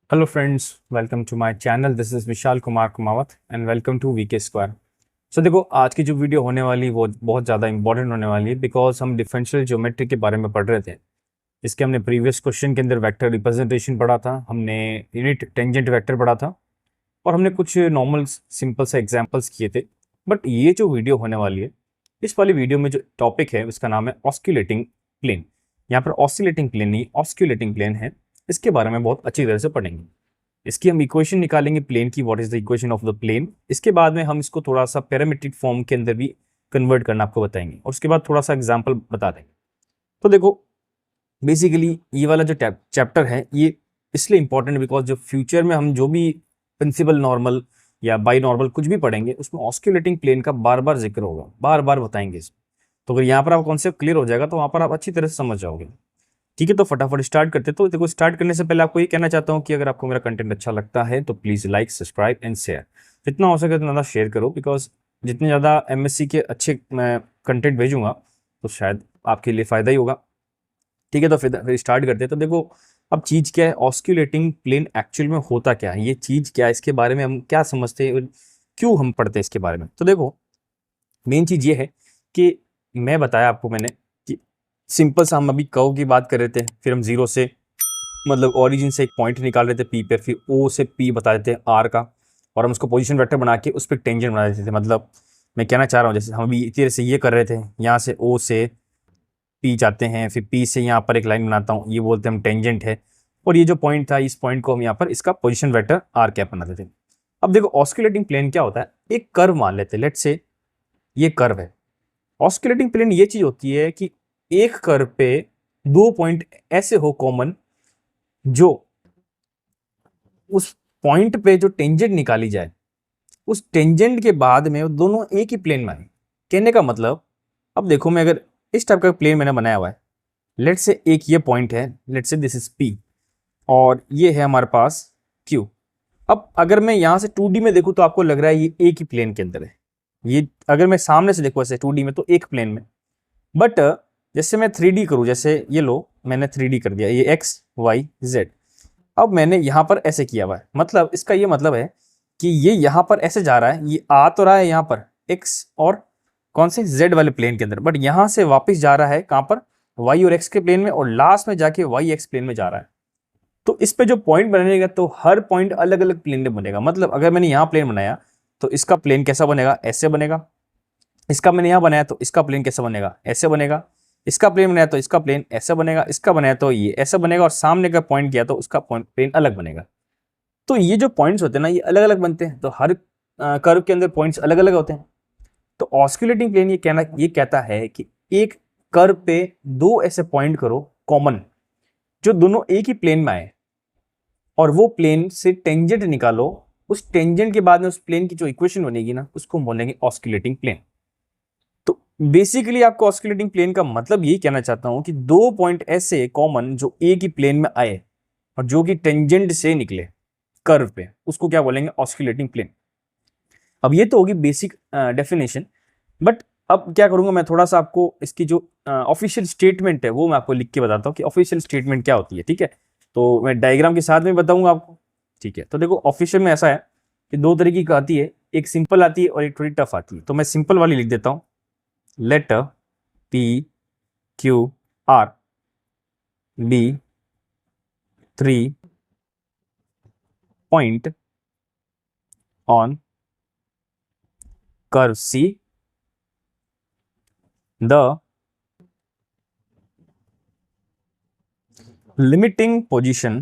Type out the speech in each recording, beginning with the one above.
Hello friends, welcome to my channel. This is Vishal Kumar Kumawat and welcome to VK square. So देखो, आज की जो video होने वाली वो बहुत ज़्यादा इंपॉर्टेंट होने वाली है बिकॉज हम डिफरेंशियल ज्योमेट्री के बारे में पढ़ रहे थे। इसके हमने प्रीवियस क्वेश्चन के अंदर वेक्टर रिप्रेजेंटेशन पढ़ा था, हमने यूनिट टेंजेंट वेक्टर पढ़ा था और हमने कुछ नॉर्मल सिंपल से एग्जाम्पल्स किए थे। बट ये जो वीडियो होने वाली है, इस वाली वीडियो में जो टॉपिक है उसका नाम है ऑस्क्यूलेटिंग प्लेन। यहाँ पर ऑस्किलेटिंग प्लेन नहीं, ऑस्क्यूलेटिंग प्लेन है। इसके बारे में बहुत अच्छी तरह से पढ़ेंगे। इसकी हम इक्वेशन निकालेंगे प्लेन की, what is the equation of the plane. इसके बाद में हम इसको थोड़ा सा पैरामीट्रिक फॉर्म के अंदर भी कन्वर्ट करना आपको बताएंगे और उसके बाद थोड़ा सा एग्जांपल बता देंगे। तो देखो, बेसिकली ये वाला जो चैप्टर है ये इसलिए इंपॉर्टेंट है बिकॉज जो फ्यूचर में हम जो भी प्रिंसिपल नॉर्मल या बाई नॉर्मल कुछ भी पढ़ेंगे उसमें ऑस्क्यूलेटिंग प्लेन का बार बार जिक्र होगा, बार बार बताएंगे इसमें। तो अगर यहाँ पर आप कॉन्सेप्ट क्लियर हो जाएगा तो वहाँ पर आप अच्छी तरह से समझ जाओगे। ठीक है, तो फटाफट स्टार्ट करते। तो देखो, स्टार्ट करने से पहले आपको ये कहना चाहता हूँ कि अगर आपको मेरा कंटेंट अच्छा लगता है तो please like, subscribe and share. जितना हो सके उतना ज़्यादा शेयर करो बिकॉज जितने ज़्यादा एमएससी के अच्छे मैं कंटेंट भेजूंगा तो शायद आपके लिए फ़ायदा ही होगा। ठीक है, तो फिर स्टार्ट करते हैं। तो देखो, अब चीज़ क्या है, ऑस्क्यूलेटिंग प्लेन एक्चुअल में होता क्या है, ये चीज़ क्या है, इसके बारे में हम क्या समझते हैं, क्यों हम पढ़ते हैं इसके बारे में। तो देखो, मेन चीज़ ये है कि मैं बताया आपको मैंने कि सिंपल सा हम अभी कर्व की बात कर रहे थे, फिर हम जीरो से मतलब ओरिजिन से एक पॉइंट निकाल रहे थे पी पे, फिर ओ से पी बता देते हैं आर का, और हम उसको पोजीशन वेक्टर बना के उस पर टेंजेंट बना देते थे। मतलब मैं कहना चाह रहा हूँ जैसे हम अभी इसी तरह से ये कर रहे थे, यहाँ से ओ से पी जाते हैं, फिर पी से यहाँ पर एक लाइन बनाता हूँ, ये बोलते हैं हम टेंजेंट है। और ये जो पॉइंट था, इस पॉइंट को हम यहाँ पर इसका पोजिशन वेक्टर आर कैप बनाते थे। अब देखो, ऑस्किलेटिंग प्लेन क्या होता है, एक कर्व मान लेते हैं, लेट से ये कर्व है। ऑस्किलेटिंग प्लेन ये चीज होती है कि एक कर्व पे दो पॉइंट ऐसे हो कॉमन, जो उस पॉइंट पे जो टेंजेंट निकाली जाए उस टेंजेंट के बाद में वो दोनों एक ही प्लेन में आए। कहने का मतलब, अब देखो, मैं अगर इस टाइप का प्लेन मैंने बनाया हुआ है, लेट से एक ये पॉइंट है, लेट से दिस इज पी, और ये है हमारे पास क्यू। अब अगर मैं यहां से 2D में देखूं तो आपको लग रहा है ये एक ही प्लेन के अंदर है। ये अगर मैं सामने से देखूं ऐसे 2D में तो एक प्लेन में, बट जैसे मैं 3D करूं, जैसे ये लो मैंने 3D कर दिया, ये एक्स वाई जेड। अब मैंने यहां पर ऐसे किया हुआ है, मतलब इसका ये मतलब है कि ये यहां पर ऐसे जा रहा है, ये आ तो रहा है यहां पर एक्स और कौन से जेड वाले प्लेन के अंदर, बट यहां से वापस जा रहा है कहां पर, वाई और एक्स के प्लेन में, और लास्ट में जाके वाई एक्स प्लेन में जा रहा है। तो इस पे जो पॉइंट बनेगा तो हर पॉइंट अलग अलग प्लेन में बनेगा। मतलब अगर मैंने यहां प्लेन बनाया तो इसका प्लेन कैसा बनेगा, ऐसे बनेगा। इसका मैंने यहां बनाया तो इसका प्लेन कैसा बनेगा, ऐसे बनेगा। इसका प्लेन बनाया तो इसका प्लेन ऐसा बनेगा, इसका बनाया तो ये ऐसा बनेगा, और सामने का पॉइंट किया तो उसका पॉइंट प्लेन अलग बनेगा। तो ये जो पॉइंट्स होते हैं ना, ये अलग अलग बनते हैं, तो हर कर्व के अंदर पॉइंट्स अलग अलग होते हैं। तो ऑस्किलेटिंग प्लेन ये कहता है कि एक कर्व पे दो ऐसे पॉइंट करो कॉमन, जो दोनों एक ही प्लेन में आए, और वो प्लेन से टेंजेंट निकालो। उस टेंजेंट के बाद में उस प्लेन की जो इक्वेशन बनेगी ना, उसको बोलेंगे ऑस्किलेटिंग प्लेन। तो बेसिकली आपको ऑस्किलेटिंग प्लेन का मतलब यही कहना चाहता हूं कि दो पॉइंट ऐसे कॉमन जो एक ही प्लेन में आए और जो कि टेंजेंट से निकले कर्व पे, उसको क्या बोलेंगे, ऑस्किलेटिंग प्लेन। अब ये तो होगी बेसिक डेफिनेशन, बट अब क्या करूंगा मैं, थोड़ा सा आपको इसकी जो ऑफिशियल स्टेटमेंट है वो मैं आपको लिख के बताता हूँ कि ऑफिशियल स्टेटमेंट क्या होती है। ठीक है, तो मैं डायग्राम के साथ में बताऊंगा आपको। ठीक है, तो देखो, ऑफिशियल में ऐसा है कि दो तरीके की आती है, एक सिंपल आती है और एक थोड़ी टफ आती है। तो मैं सिंपल वाली लिख देता हूँ, late P Q R be 3 point on curve C, the limiting position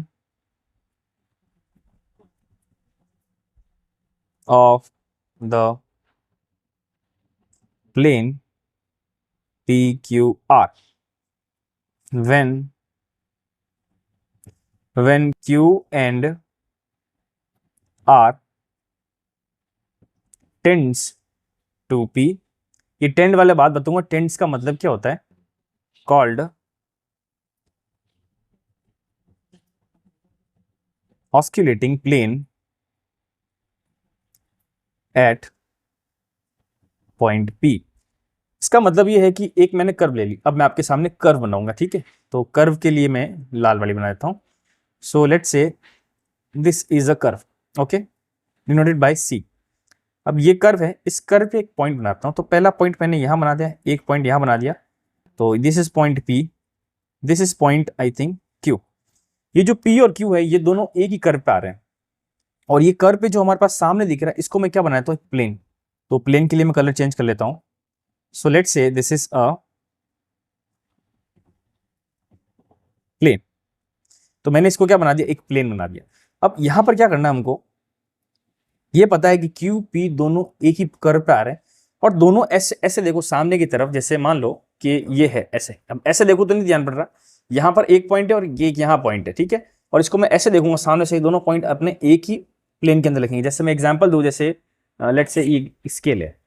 of the plane PQR when Q and R tends to P। ये टेंड वाले बात बताऊंगा, टेंड्स का मतलब क्या होता है, called oscillating plane at point P। इसका मतलब ये है कि एक मैंने कर्व ले ली, अब मैं आपके सामने कर्व बनाऊंगा। ठीक है, तो कर्व के लिए मैं लाल वाली बना देता हूं। So let's say this is a curve, okay, denoted by C. अब ये कर्व है, इस कर्व पे एक पॉइंट बनाता हूं। तो पहला पॉइंट मैंने यहां बना दिया, एक पॉइंट यहां बना दिया, तो this is point P, this is point I think Q. ये जो पी और क्यू है ये दोनों एक ही कर्व पे आ रहे हैं, और ये कर्व पे जो हमारे पास सामने दिख रहा है इसको मैं क्या बनाता हूँ, प्लेन। तो प्लेन के लिए मैं कलर चेंज कर लेता हूं। So let's say this is a plane. तो मैंने इसको क्या बना दिया, एक प्लेन बना दिया। अब यहां पर क्या करना है हमको, ये पता है कि क्यू पी दोनों एक ही कर्व पे आ रहे हैं, और दोनों ऐसे ऐसे देखो सामने की तरफ, जैसे मान लो कि ये है ऐसे। अब ऐसे देखो तो नहीं ध्यान पड़ रहा, यहां पर एक पॉइंट है और ये यहाँ पॉइंट है, ठीक है। और इसको मैं ऐसे देखूंगा सामने से, दोनों पॉइंट अपने एक ही प्लेन के अंदर लिखेंगे। जैसे मैं एग्जांपल दूं, जैसे लेट्स से ये स्केल है,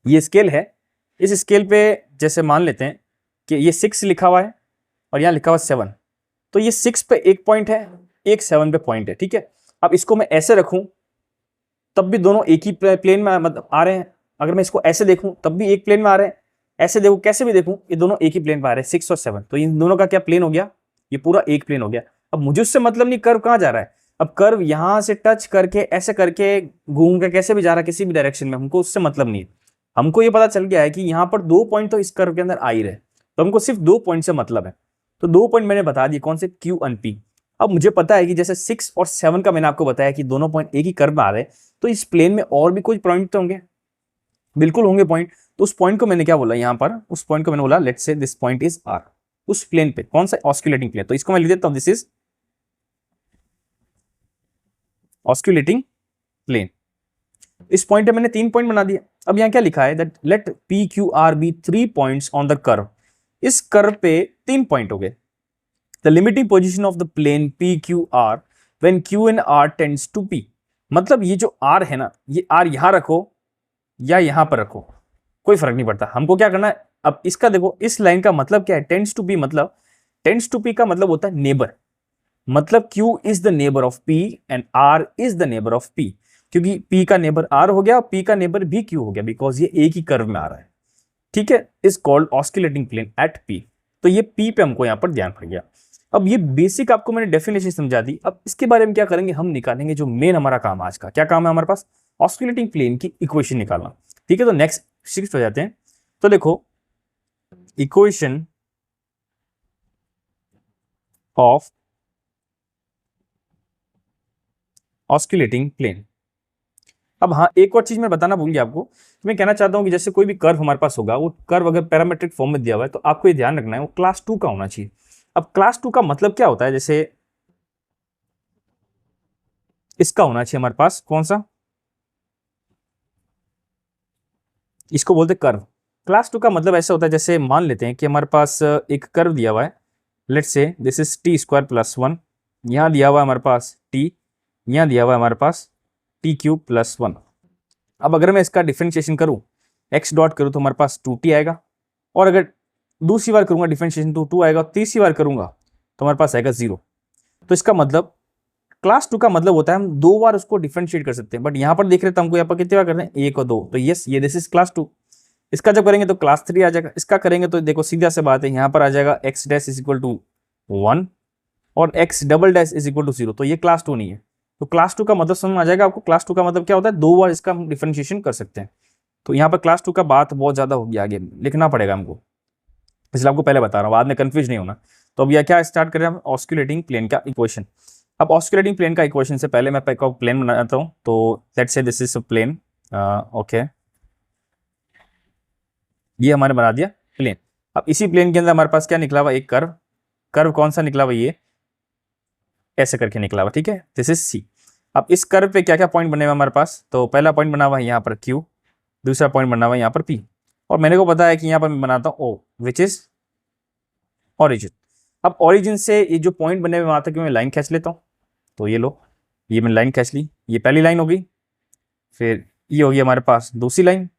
ये स्केल है, इस स्केल पे जैसे मान लेते हैं कि ये 6 लिखा हुआ है और यहाँ लिखा हुआ 7। तो ये 6 पे एक पॉइंट है, एक 7 पे पॉइंट है, ठीक है। अब इसको मैं ऐसे रखूं तब भी दोनों एक ही प्लेन में मतलब आ रहे हैं। अगर मैं इसको ऐसे देखूं तब भी एक प्लेन में आ रहे हैं, ऐसे देखो कैसे भी देखूं ये दोनों एक ही प्लेन पे आ रहे हैं, 6 और 7। तो इन दोनों का क्या प्लेन हो गया, ये पूरा एक प्लेन हो गया। अब मुझे उससे मतलब नहीं कर्व कहाँ जा रहा है, अब कर्व यहां से टच करके ऐसे करके घूम के कैसे भी जा रहा है किसी भी डायरेक्शन में, हमको उससे मतलब नहीं है। हमको ये पता चल गया है कि यहाँ पर 2 पॉइंट तो इस कर्व के अंदर आ ही रहे, तो हमको सिर्फ 2 पॉइंट से मतलब है। तो 2 पॉइंट मैंने बता दिए, कौन से, क्यू एंड पी। अब मुझे पता है कि जैसे 6 और 7 का मैंने आपको बताया कि दोनों पॉइंट एक ही कर्व में आ रहे हैं, तो इस प्लेन में और भी कुछ पॉइंट तो होंगे, बिल्कुल होंगे पॉइंट। तो उस पॉइंट को मैंने क्या बोला यहाँ पर, उस पॉइंट को मैंने बोला let's say this point is R. उस प्लेन पे कौन सा, ऑस्कुलेटिंग प्लेन। तो इसको मैं लिख देता हूं, दिस इज ऑस्कुलेटिंग प्लेन। इस पॉइंट पे मैंने 3 पॉइंट बना दिए। अब यहाँ क्या लिखा है, that let P Q R be 3 points on the curve. इस कर्व पे 3 पॉइंट हो गए। The limiting position of the plane P Q R when Q and R tends to P. मतलब ये जो आर है ना, ये आर यहां रखो या यहां पर रखो, कोई फर्क नहीं पड़ता। हमको क्या करना है, अब इसका देखो, इस लाइन का मतलब क्या है, टेंड्स टू पी। मतलब टेंड्स टू पी का मतलब होता है नेबर। मतलब Q is the neighbour of P and R is the neighbour of P। क्योंकि P का नेबर R हो गया और P का नेबर भी Q हो गया, बिकॉज ये एक ही कर्व में आ रहा है, ठीक है। Is called osculating plane at P। तो ये P पे हमको यहां पर ध्यान पड़ गया। अब ये बेसिक आपको मैंने डेफिनेशन समझा दी। अब इसके बारे में क्या करेंगे, हम निकालेंगे जो मेन हमारा काम आज का। क्या काम है हमारे पास, ऑस्कुलेटिंग प्लेन की इक्वेशन निकालना, ठीक है। तो नेक्स्ट शिफ्ट हो जाते हैं। तो देखो, इक्वेशन ऑफ ऑस्कुलेटिंग प्लेन। अब हाँ, एक और चीज मैं बताना भूल गया आपको। मैं कहना चाहता हूं कि जैसे कोई भी कर्व हमारे पास होगा, वो कर्व अगर पैरामेट्रिक फॉर्म में दिया हुआ है तो आपको ये ध्यान रखना है वो क्लास 2 का होना चाहिए। अब क्लास 2 का मतलब क्या होता है, जैसे इसका होना चाहिए हमारे पास कौन सा, इसको बोलते कर्व। क्लास 2 का मतलब ऐसा होता है, जैसे मान लेते हैं कि हमारे पास एक कर्व दिया हुआ है, let's say this is T square plus 1। यहाँ दिया हुआ है हमारे पास टी, यहाँ दिया हुआ है हमारे पास टी क्यूब प्लस 1। अब अगर मैं इसका डिफरेंशिएशन करूं, एक्स डॉट करूं तो हमारे पास 2t आएगा, और अगर दूसरी बार करूंगा डिफरेंशिएशन तो 2 आएगा, और तीसरी बार करूंगा तो हमारे पास आएगा 0। तो इसका मतलब क्लास 2 का मतलब होता है हम 2 बार उसको डिफरेंशिएट कर सकते हैं। बट यहां पर देख रहे हैं तो हमको यहाँ पर कितनी बार करते हैं, 1 और 2। तो यस, ये दिस इज क्लास 2। इसका जब करेंगे तो क्लास 3 आ जाएगा। इसका करेंगे तो देखो सीधा से बात है, यहाँ पर आ जाएगा X dash is equal to 1 और X double dash is equal to 0। तो ये क्लास 2 नहीं है। तो क्लास 2 का मतलब समझ आ जाएगा आपको, क्लास 2 का मतलब क्या होता है, 2 बार इसका हम डिफरेंशिएशन कर सकते हैं। तो यहाँ पर क्लास 2 का बात बहुत ज्यादा होगी, आगे लिखना पड़ेगा हमको, इसलिए आपको पहले बता रहा हूँ, बाद में कंफ्यूज नहीं होना। तो अब यह क्या स्टार्ट करें हम, ऑस्कुलेटिंग प्लेन का इक्वेशन। अब ऑस्कुलेटिंग प्लेन का इक्वेशन से पहले मैं प्लेन बनाता हूँ। तो let's say this is a plane, okay, ये हमारे बना दिया प्लेन। अब इसी प्लेन के अंदर हमारे पास क्या निकला हुआ, एक कर्व। कर्व कौन सा निकला हुआ, ये ऐसे करके निकला हुआ, ठीक है, दिस इज सी। अब इस कर्व पे क्या क्या पॉइंट बने हुए हमारे पास, तो पहला पॉइंट बना हुआ है यहाँ पर क्यू, दूसरा पॉइंट बना हुआ है यहाँ पर पी, और मैंने को पता है कि यहाँ पर मैं बनाता हूँ ओ, विच इज ऑरिजिन। अब ऑरिजिन से ये जो पॉइंट बने हुए वहां तक मैं लाइन खींच लेता हूँ। तो ये लो, ये मैंने लाइन खींच ली, ये पहली लाइन होगी, फिर ये होगी हमारे पास दूसरी लाइन,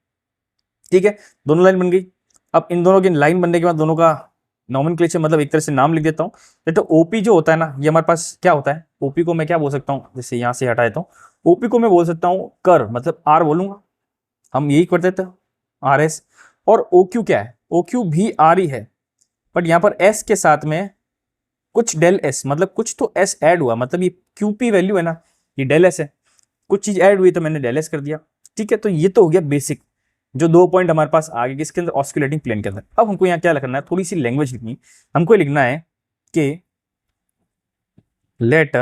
ठीक है, दोनों लाइन बन गई। अब इन दोनों की लाइन बनने के बाद दोनों का नॉमेनक्लेचर, मतलब एक तरह से नाम लिख देता हूँ। तो ओपी जो होता है ना, ये हमारे पास क्या होता है, ओपी को मैं क्या बोल सकता हूँ, जैसे यहाँ से हटा देता हूँ, ओपी को मैं बोल सकता हूँ कर्व, मतलब आर बोलूंगा, हम यही करते थे आर एस। और ओ क्यू क्या है, ओ क्यू भी आर ही है, बट यहाँ पर एस के साथ में कुछ डेल एस, मतलब कुछ तो एस ऐड हुआ, मतलब ये क्यूपी वैल्यू है ना, ये डेल एस है, कुछ चीज ऐड हुई तो मैंने डेल एस कर दिया। ठीक है, तो ये तो हो गया बेसिक, जो 2 पॉइंट हमारे पास आ गए किसके अंदर, ऑस्किलेटिंग प्लेन के अंदर। अब हमको यहाँ क्या लिखना है, थोड़ी सी लैंग्वेज लिखनी, हमको लिखना है कि let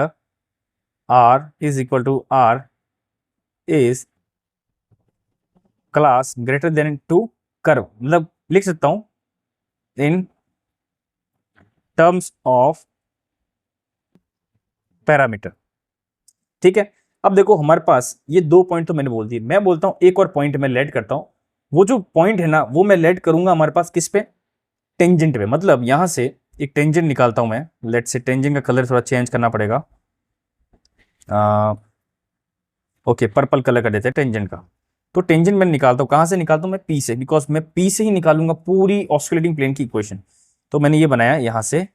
R is equal to R is class greater than two curve, मतलब लिख सकता हूं इन टर्म्स ऑफ पैरामीटर। ठीक है, अब देखो हमारे पास ये 2 पॉइंट तो मैंने बोल दिए, मैं बोलता हूं एक और पॉइंट मैं लेट करता हूं, वो जो पॉइंट है ना वो मैं लेट करूंगा हमारे पास किस पे, टेंजेंट पे। मतलब यहां से एक टेंजेंट निकालता हूं मैं, लेट से टेंजेंट का कलर थोड़ा चेंज करना पड़ेगा, ओके पर्पल कलर कर देते हैं टेंजेंट का। तो टेंजेंट मैं निकालता हूं, कहां से निकालता हूं मैं, पी से, बिकॉज मैं पी से ही निकालूंगा पूरी ऑस्किलेटिंग प्लेन की इक्वेशन। तो मैंने ये बनाया यहां से,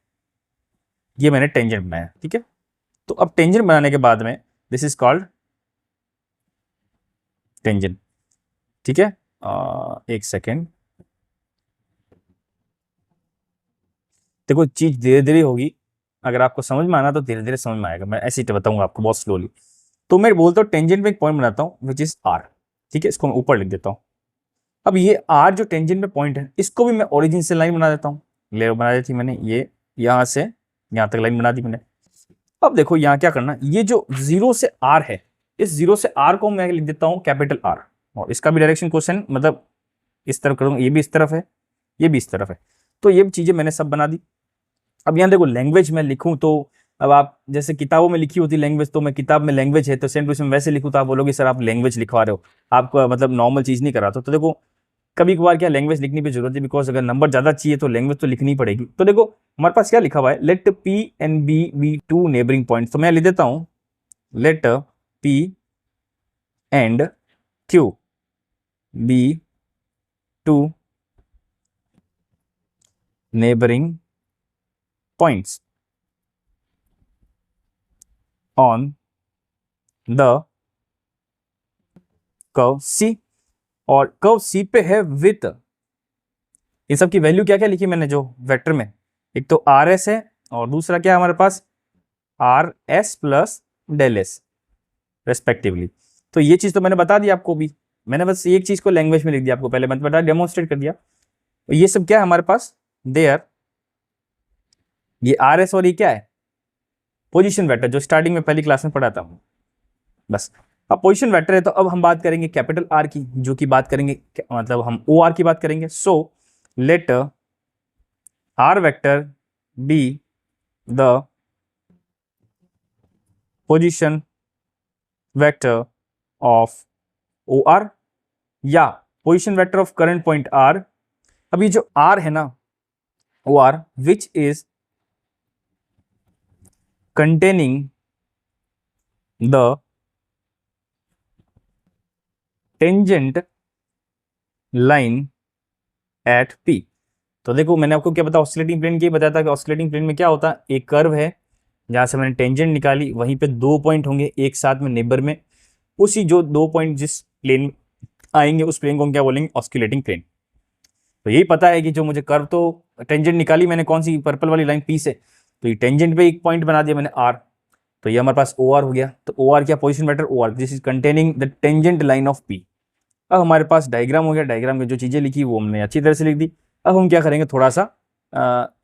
ये मैंने टेंजेंट बनाया। ठीक है, तो अब टेंजेंट बनाने के बाद में दिस इज कॉल्ड टेंजेंट। ठीक है, एक सेकेंड, देखो चीज धीरे धीरे होगी, अगर आपको समझ में आना तो धीरे धीरे समझ में आएगा, मैं ऐसे ही बताऊंगा आपको बहुत स्लोली। तो मैं बोलता हूँ टेंजेंट में एक पॉइंट बनाता हूँ विच इज आर। ठीक है, इसको मैं ऊपर लिख देता हूँ। अब ये आर जो टेंजेंट में पॉइंट है, इसको भी मैं ओरिजिन से लाइन बना देता हूँ, ले बना दी थी मैंने, ये यहां से यहां तक लाइन बना दी मैंने। अब देखो यहाँ क्या करना, ये जो जीरो से आर है, इस जीरो से आर को मैं लिख देता हूँ कैपिटल आर, और इसका भी डायरेक्शन क्वेश्चन मतलब इस तरफ करूंगा, ये भी इस तरफ है, ये भी इस तरफ है। तो ये चीजें मैंने सब बना दी। अब यहाँ देखो लैंग्वेज में लिखूं तो, अब आप जैसे किताबों में लिखी होती लैंग्वेज, तो मैं किताब में लैंग्वेज है तो सेम टू सेम वैसे लिखूं, तो आप बोलोगे सर आप लैंग्वेज लिखवा रहे हो, आपको मतलब नॉर्मल चीज नहीं करा। तो देखो कभी कभार क्या लैंग्वेज लिखनी भी जरूरत है, बिकॉज अगर नंबर ज्यादा चाहिए तो लैंग्वेज तो लिखनी पड़ेगी। तो देखो हमारे पास क्या लिखा हुआ है, let P and B be two neighbouring point, तो मैं लिख देता हूं let P and Q be two neighbouring points on the curve C, और कर्व सी पे है विथ, इन सब की वैल्यू क्या क्या लिखी मैंने जो वेक्टर में, एक तो आर एस है और दूसरा क्या है हमारे पास R S plus del S respectively. तो ये चीज तो मैंने बता दी आपको भी, मैंने बस एक चीज को लैंग्वेज में लिख दिया आपको, पहले मैंने बता डेमोन्स्ट्रेट कर दिया। तो ये सब क्या है हमारे पास देयर, ये आर एस और ये क्या है पोजीशन वेक्टर, जो स्टार्टिंग में पहली क्लास में पढ़ा था बस। अब पोजीशन वेक्टर है तो अब हम बात करेंगे कैपिटल आर की, जो कि बात करेंगे मतलब हम ओ आर की बात करेंगे। So let R vector be the position vector of O R, या position vector of current point R. अब ये जो आर है ना O R which is containing the tangent line at P. तो देखो मैंने आपको क्या बताया, ऑस्किलेटिंग प्लेन की बताया था कि ऑस्किलेटिंग प्लेन में क्या होता है, एक कर्व है जहां से मैंने टेंजेंट निकाली, वहीं पे 2 पॉइंट होंगे एक साथ में नेबर में, उसी जो 2 पॉइंट जिस प्लेन आएंगे उस प्लेन को हम क्या बोलेंगे, ऑस्किलेटिंग प्लेन। तो यही पता है कि जो मुझे कर्व, तो टेंजेंट निकाली मैंने कौन सी, पर्पल वाली लाइन पी से, तो ये टेंजेंट पे एक पॉइंट बना दिया मैंने आर, तो ये हमारे पास ओ आर हो गया। तो ओ आर क्या, position vector O R, this is containing the tangent line of P. अब हमारे पास डायग्राम हो गया, डायग्राम में जो चीजें लिखी वो हमने अच्छी तरह से लिख दी। अब हम क्या करेंगे, थोड़ा सा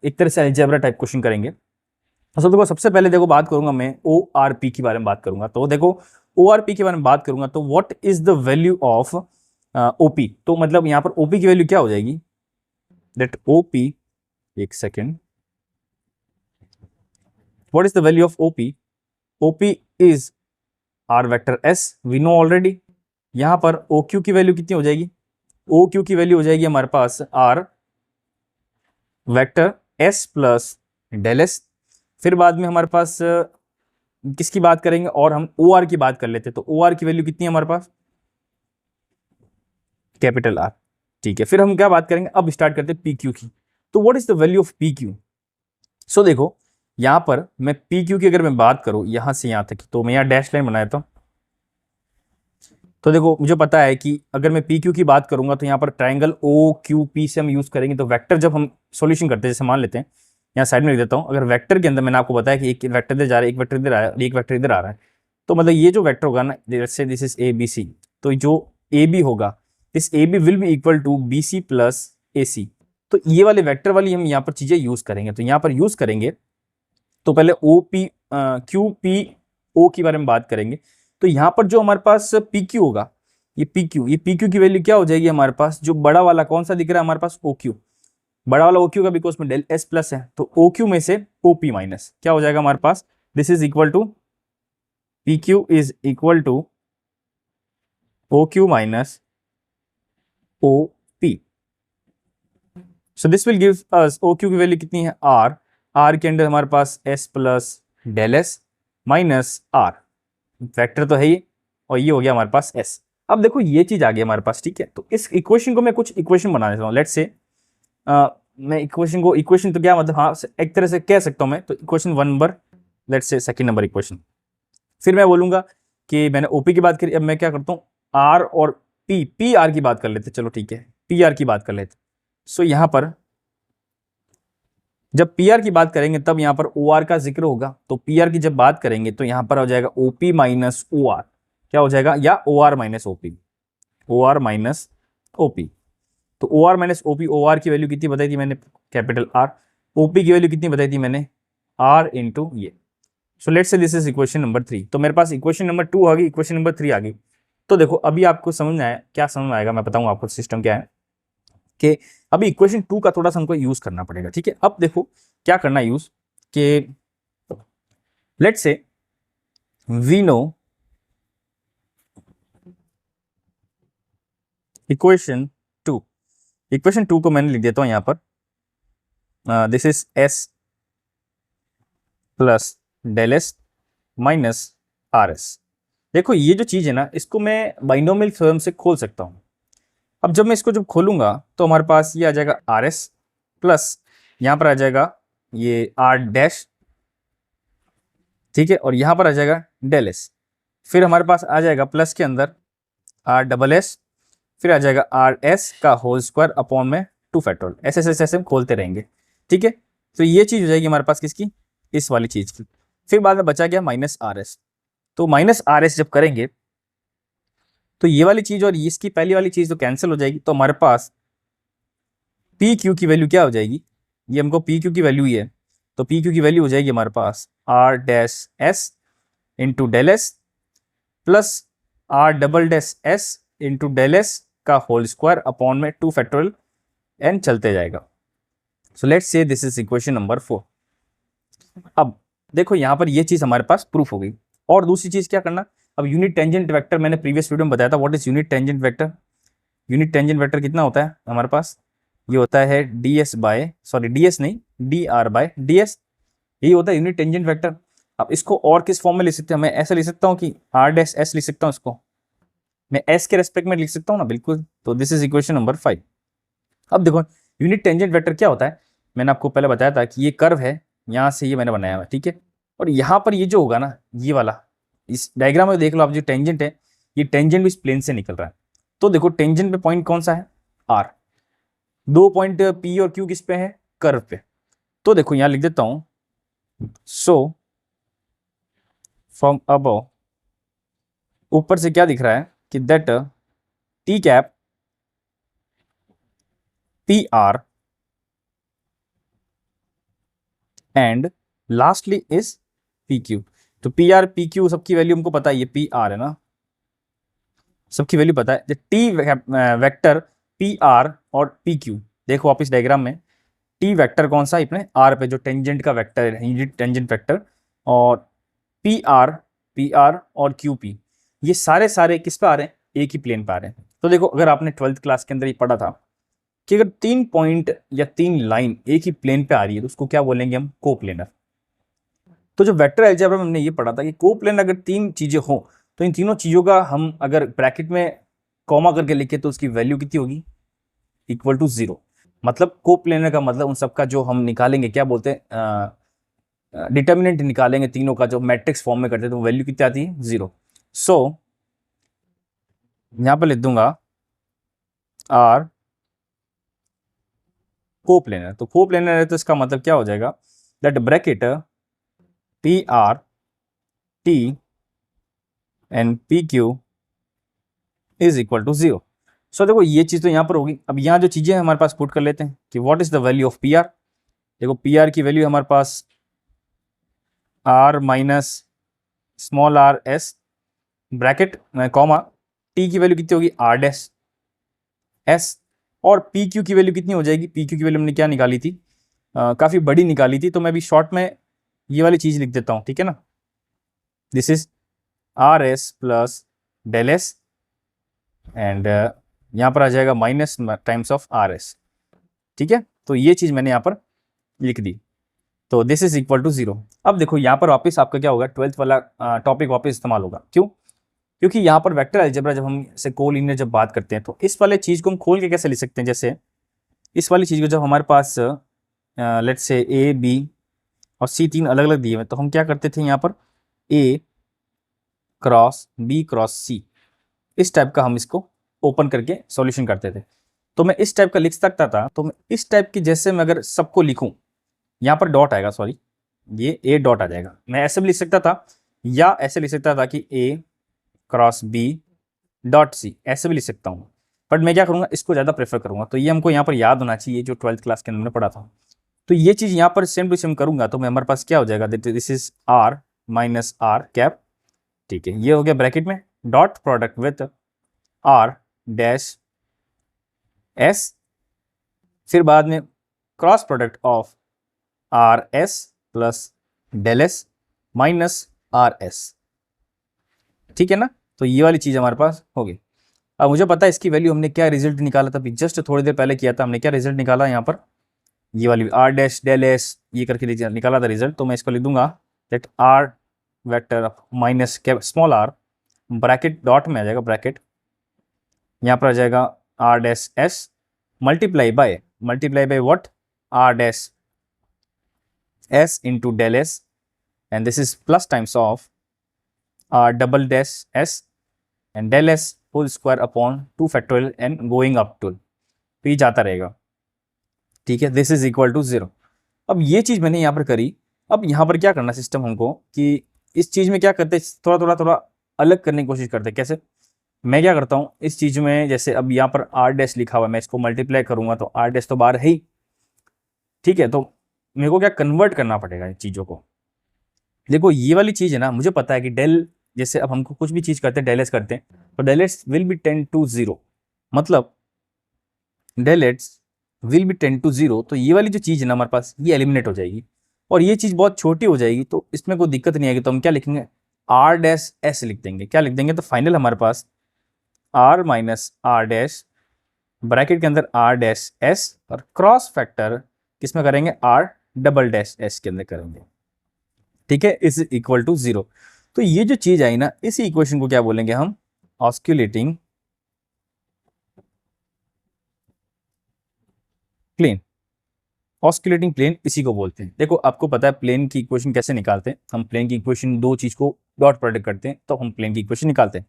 एक तरह से अलजेब्रा टाइप क्वेश्चन करेंगे। तो देखो सबसे पहले देखो बात करूंगा मैं ओ आर पी के बारे में बात करूंगा। तो देखो ओ आर पी के बारे में बात करूंगा तो what is the value of OP, तो मतलब यहाँ पर ओपी की वैल्यू क्या हो जाएगी, दैट ओपी, एक second, what is the value of OP, OP is R vector S, we know already. यहां पर ओ क्यू की वैल्यू कितनी हो जाएगी, ओ क्यू की वैल्यू हो जाएगी हमारे पास R vector S plus del S. फिर बाद में हमारे पास किसकी बात करेंगे, और हम ओ आर की बात कर लेते हैं, तो ओ आर की वैल्यू कितनी है हमारे पास, कैपिटल आर। ठीक है, फिर हम क्या बात करेंगे, अब स्टार्ट करते हैं पी क्यू की। तो what is the value of P Q. So देखो यहां पर मैं पी क्यू की अगर मैं बात करूं यहां से यहां तक, तो मैं यहां डैश लाइन बनाया था। तो देखो मुझे पता है कि अगर मैं पी क्यू की बात करूंगा तो यहाँ पर ट्राइंगल ओ क्यू पी से हम यूज करेंगे। तो वेक्टर जब हम सॉल्यूशन करते हैं, जैसे मान लेते हैं यहाँ साइड में लिख देता हूँ। अगर वेक्टर के अंदर मैंने आपको बताया कि एक वेक्टर इधर जा रहा है, एक वेक्टर इधर आ रहा है और एक वेक्टर इधर आ रहा है, तो मतलब ये जो वेक्टर होगा ना, let's say this is A B C, तो जो ए बी होगा, this A B will be equal to B C plus A C. तो ये वाले वेक्टर वाली हम यहाँ पर चीजें यूज करेंगे। तो यहाँ पर यूज करेंगे तो पहले O P Q P O के बारे में बात करेंगे। तो यहाँ पर जो हमारे पास पी क्यू होगा, ये पी क्यू की वैल्यू क्या हो जाएगी हमारे पास, जो बड़ा वाला कौन सा दिख रहा है हमारे पास, ओ क्यू, बड़ा वाला ओ क्यू का, बिकॉज में डेल एस प्लस है, तो ओ क्यू में से ओ पी माइनस क्या हो जाएगा हमारे पास, this is equal to P Q is equal to O Q minus O P. So this will give us O Q की वैल्यू कितनी है, आर के अंदर हमारे पास S plus del S minus R, factor तो है ही, और ये हो गया हमारे पास एस। अब देखो ये चीज आ गई हमारे पास, ठीक है। तो इस इक्वेशन को मैं कुछ इक्वेशन बना देता हूँ। लेट्स से मैं इक्वेशन को, इक्वेशन तो क्या मतलब, हाँ एक तरह से कह सकता हूँ मैं, तो equation 1 number, let's say second number equation. फिर मैं बोलूंगा कि मैंने ओपी की बात करी, अब मैं क्या करता हूँ, आर और पी आर की बात कर लेते, चलो ठीक है, पी आर की बात कर लेते। सो यहां पर जब पी आर की बात करेंगे तब यहां पर ओ आर का जिक्र होगा। तो पी आर की जब बात करेंगे तो यहां पर हो जाएगा ओपी माइनस ओ आर, क्या हो जाएगा, या O R minus OP, O R minus OP. तो O R minus OP, O R की वैल्यू कितनी बताई थी मैंने, कैपिटल आर, ओपी की वैल्यू कितनी बताई थी मैंने, आर इंटू ये। So let's say this is equation number 3। तो मेरे पास इक्वेशन नंबर 2 आ गई, इक्वेशन नंबर 3 आ गई। तो देखो अभी आपको समझ में आया, क्या समझ में आएगा मैं बताऊंगा आपको सिस्टम क्या है, कि अभी इक्वेशन 2 का थोड़ा सा हमको यूज करना पड़ेगा, ठीक है। अब देखो क्या करना यूज, कि let's say we know equation 2, equation 2 को मैंने लिख देता हूं यहां पर, this is S plus del S minus R S. देखो ये जो चीज है ना, इसको मैं बाइनोमियल थ्योरम से खोल सकता हूं। अब जब मैं इसको जब खोलूंगा तो हमारे पास ये आ जाएगा आर एस प्लस, यहां पर आ जाएगा ये आर डैश, ठीक है, और यहां पर आ जाएगा डेल एस। फिर हमारे पास आ जाएगा प्लस के अंदर आर डबल एस, फिर आ जाएगा आर एस का होल स्क्वायर अपॉन में 2 फैक्टोरियल, ऐसे ऐसे ऐसे हम खोलते रहेंगे, ठीक है। तो ये चीज हो जाएगी हमारे पास किसकी, इस वाली चीज की। फिर बाद में बचा गया माइनस आर एस। तो माइनस आर एस जब करेंगे तो ये वाली चीज और इसकी पहली वाली चीज तो कैंसिल हो जाएगी। तो हमारे पास पी क्यू की वैल्यू क्या हो जाएगी, ये हमको पी क्यू की वैल्यू ही है, तो पी क्यू की वैल्यू हो जाएगी हमारे पास R dash S into del S plus R double dash S into del S का होल स्क्वायर अपॉन में 2 फैक्टोरियल एन चलते जाएगा। So let's say this is equation number 4। अब देखो यहां पर ये चीज हमारे पास प्रूफ हो गई। और दूसरी चीज क्या करना, अब यूनिट टेंजेंट वेक्टर मैंने प्रीवियस वीडियो में बताया था, what is unit tangent vector. Unit tangent vector कितना होता है हमारे पास, ये होता है D S by, sorry D S नहीं, D R by D S, यही होता है यूनिट टेंजेंट वेक्टर। अब इसको और किस फॉर्म में लिख सकते हैं, मैं ऐसे लिख सकता हूँ कि आर डैश एस लिख सकता हूँ, इसको मैं एस के रेस्पेक्ट में लिख सकता हूँ ना, बिल्कुल। तो दिस इज इक्वेशन नंबर 5। अब देखो यूनिट टेंजेंट वेक्टर क्या होता है, मैंने आपको पहले बताया था कि ये कर्व है, यहाँ से ये मैंने बनाया हुआ है, ठीक है। और यहाँ पर ये जो होगा ना, ये वाला, इस डायग्राम में देख लो आप, जो टेंजेंट है, ये टेंजेंट भी इस प्लेन से निकल रहा है। तो देखो टेंजेंट पे पॉइंट कौन सा है, आर, 2 पॉइंट पी और क्यू किस पे है, कर्व पे। तो देखो यहां लिख देता हूं, सो फ्रॉम अबव, ऊपर से क्या दिख रहा है कि that T cap P R and lastly is P Q. तो पी आर पी क्यू सबकी वैल्यू हमको पता है, ये पी आर है ना, सबकी वैल्यू पता है। टी वेक्टर पी आर और पी क्यू, देखो वापिस डायग्राम में, टी वेक्टर कौन सा, अपने आर पे जो टेंजेंट का वेक्टर है, यूनिट टेंजेंट वेक्टर, और पी आर और क्यू पी, ये सारे सारे किस पे आ रहे हैं, एक ही प्लेन पे आ रहे हैं। तो देखो अगर आपने 12th क्लास के अंदर ये पढ़ा था कि अगर 3 पॉइंट या 3 लाइन एक ही प्लेन पे आ रही है तो उसको क्या बोलेंगे हम, कोप्लेनर। तो जो वेक्टर अलजेब्रा में हमने ये पढ़ा था कि कोप्लेनर अगर 3 चीजें हो तो इन तीनों चीजों का हम अगर ब्रैकेट में कॉमा करके लिखे तो उसकी वैल्यू कितनी होगी, इक्वल टू 0। मतलब कोप्लेनर का मतलब उन सबका जो हम निकालेंगे, क्या बोलते हैं, डिटर्मिनेंट निकालेंगे तीनों का, जो मैट्रिक्स फॉर्म में करते हैं, तो वैल्यू कितनी आती है, 0। सो यहां पर लिख दूंगा आर कोप्लेनर। तो कोप्लेनर है तो इसका मतलब क्या हो जाएगा that bracket P R T and P Q is equal to 0। So देखो ये चीज़ तो यहाँ पर होगी। अब यहाँ जो चीज़ें हमारे पास पुट कर लेते हैं कि what is the value of P R. देखो पी आर की वैल्यू हमारे पास R minus small R S bracket comma, T की वैल्यू कितनी होगी आर डैश एस, और पी क्यू की वैल्यू कितनी हो जाएगी, पी क्यू की वैल्यू हमने क्या निकाली थी, काफ़ी बड़ी निकाली थी, तो मैं अभी शॉर्ट में ये वाली चीज़ लिख देता हूँ, ठीक है ना। This is R S plus del S and यहाँ पर आ जाएगा minus times of R S, ठीक है। तो ये चीज़ मैंने यहाँ पर लिख दी, तो दिस इज इक्वल टू 0। अब देखो यहाँ पर वापस आपका क्या होगा, 12th वाला टॉपिक वापस इस्तेमाल होगा। क्यों? क्योंकि यहाँ पर वेक्टर अलजेब्रा जब हम से कोलिनियर जब बात करते हैं तो इस वाले चीज़ को हम खोल के कैसे लिख सकते हैं। जैसे इस वाली चीज़ को जब हमारे पास लेट्स से ए बी और सी तीन अलग अलग दिए हुए, तो हम क्या करते थे यहाँ पर ए क्रॉस बी क्रॉस सी, इस टाइप का हम इसको ओपन करके सॉल्यूशन करते थे। तो मैं इस टाइप का लिख सकता था, तो मैं इस टाइप की जैसे मैं अगर सबको लिखूं, यहाँ पर डॉट आएगा, सॉरी ये ए डॉट आ जाएगा, मैं ऐसे भी लिख सकता था या ऐसे लिख सकता था कि ए क्रॉस बी डॉट सी, ऐसे भी लिख सकता हूँ। बट मैं क्या करूँगा, इसको ज़्यादा प्रेफर करूँगा, तो ये हमको यहाँ पर याद होना चाहिए जो 12th क्लास के अंदर मैंने पढ़ा था। तो ये चीज़ यहाँ पर सेम टू सेम करूँगा तो मैं हमारे पास क्या हो जाएगा, this is R minus R cap, ठीक है। ये हो गया ब्रैकेट में dot product with R dash S, फिर बाद में cross product of R S plus del S minus R S, ठीक है ना। तो ये वाली चीज़ हमारे पास होगी। अब मुझे पता है इसकी वैल्यू हमने क्या रिजल्ट निकाला था, जस्ट थोड़ी देर पहले किया था हमने, क्या रिजल्ट निकाला यहाँ पर, ये वाली आर डैश डेल एस ये करके निकाला था रिजल्ट। तो मैं इसको लिख दूंगा that R vector minus small R bracket dot में आ जाएगा, ब्रैकेट यहाँ पर आ जाएगा R dash S multiply by what, R dash S into del S and this is plus times of R double dash S and del S whole square upon 2 factorial and going up to, तो ये जाता रहेगा, ठीक है। This is equal to 0। अब ये चीज़ मैंने यहाँ पर करी। अब यहाँ पर क्या करना सिस्टम हमको कि इस चीज़ में क्या करते, थोड़ा अलग करने की कोशिश करते। कैसे? मैं क्या करता हूँ इस चीज़ में, जैसे अब यहाँ पर आर डैश लिखा हुआ है, मैं इसको मल्टीप्लाई करूँगा तो आर डैश तो बाहर है ही, ठीक है। तो मेरे को क्या कन्वर्ट करना पड़ेगा इन चीज़ों को। देखो ये वाली चीज़ है ना, मुझे पता है कि डेल, जैसे अब हमको कुछ भी चीज़ करते हैं डेल एस करते हैं तो del S will be 10 to 0, मतलब del S will be 10 to 0। तो ये वाली जो चीज़ है ना हमारे पास, ये एलिमिनेट हो जाएगी और ये चीज़ बहुत छोटी हो जाएगी, तो इसमें कोई दिक्कत नहीं आएगी। तो हम क्या लिखेंगे, आर डैश एस लिख देंगे। क्या लिख देंगे, तो फाइनल हमारे पास R minus R dash bracket के अंदर आर डैश एस और क्रॉस फैक्टर किसमें करेंगे, आर डबल डैश एस के अंदर करेंगे, ठीक है, इज इक्वल टू 0। तो ये जो चीज आई ना, इसी इक्वेशन को क्या बोलेंगे हम, ऑस्क्यूलेटिंग प्लेन। ऑस्क्यूलेटिंग प्लेन इसी को बोलते हैं। देखो आपको पता है प्लेन की इक्वेशन कैसे निकालते हैं, हम प्लेन की इक्वेशन दो चीज को डॉट प्रोडक्ट करते हैं तो हम प्लेन की इक्वेशन निकालते हैं।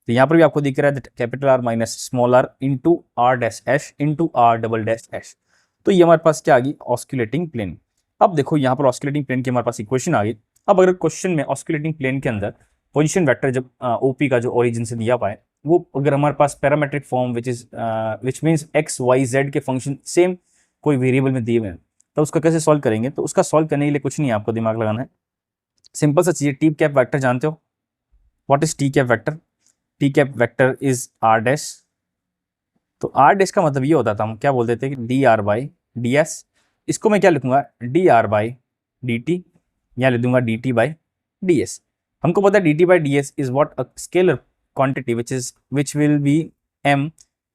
तो यहाँ पर भी आपको दिख रहा है capital R minus small R into R dash S into R double dash S. तो ये हमारे पास क्या आ गई, ऑस्क्यूलेटिंग प्लेन। अब देखो यहाँ पर ऑस्क्यूलेटिंग प्लेन की हमारे पास इक्वेशन आ गई। अब अगर क्वेश्चन में ऑस्क्यूलेटिंग प्लेन के अंदर पोजीशन वेक्टर जब ओपी का जो ओरिजिन से दिया पाए, वो अगर हमारे पास parametric form which means X Y Z के फंक्शन सेम कोई वेरिएबल में दिए हुए हैं, तो उसका कैसे सॉल्व करेंगे। तो उसका सॉल्व करने के लिए कुछ नहीं आपको दिमाग लगाना है, सिंपल सा चीज़, टी कैप वेक्टर जानते हो, what is T cap vector, T cap vector is R dash. तो आर डैश का मतलब ये होता था, हम क्या बोलते थे कि D R by D S, इसको मैं क्या लिखूंगा, D R by D T, या लिख दूंगा D T by D S. हमको पता है D T by D S is what a scalar quantity which will be M